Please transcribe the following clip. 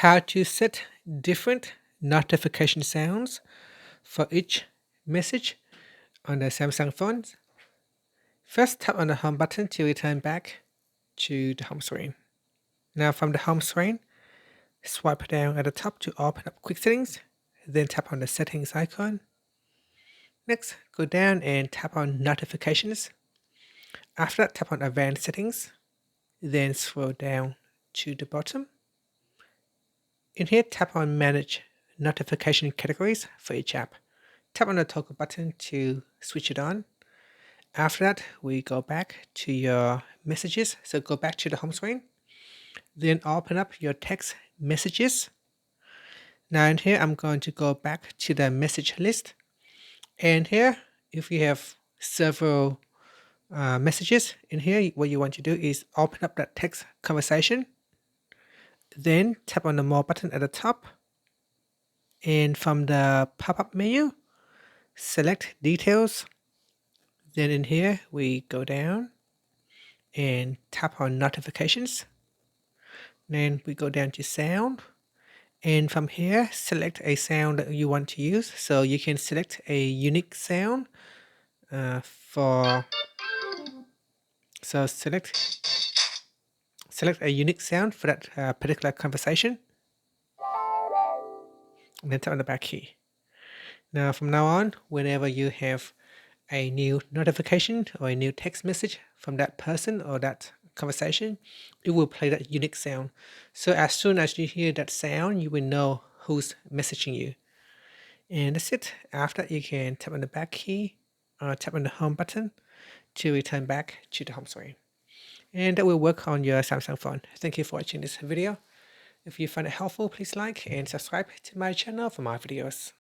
how to set different notification sounds for each message on the Samsung phones. First, tap on the home button to return back to the home screen. Now from the home screen, swipe down at the top to open up quick settings, then tap on the settings icon. Next, go down and tap on notifications. After that, tap on advanced settings, then scroll down to the bottom. In here, tap on manage notification categories for each app. Tap on the toggle button to switch it on. After that, we go back to your messages. So go back to the home screen. Then open up your text messages. Now in here, I'm going to go back to the message list. And here, if you have several messages in here, what you want to do is open up that text conversation. Then tap on the more button at the top. And from the pop-up menu, select details. Then in here, we go down and tap on notifications. Then we go down to sound. And from here, select a sound that you want to use. So you can select a unique sound select a unique sound for that particular conversation. And then tap on the back key. Now from now on, whenever you have a new notification or a new text message from that person or that conversation, it will play that unique sound. So as soon as you hear that sound, you will know who's messaging you. And that's it. After that, you can tap on the back key or tap on the home button to return back to the home screen. And that will work on your Samsung phone. Thank you for watching this video. If you find it helpful, please like and subscribe to my channel for more videos.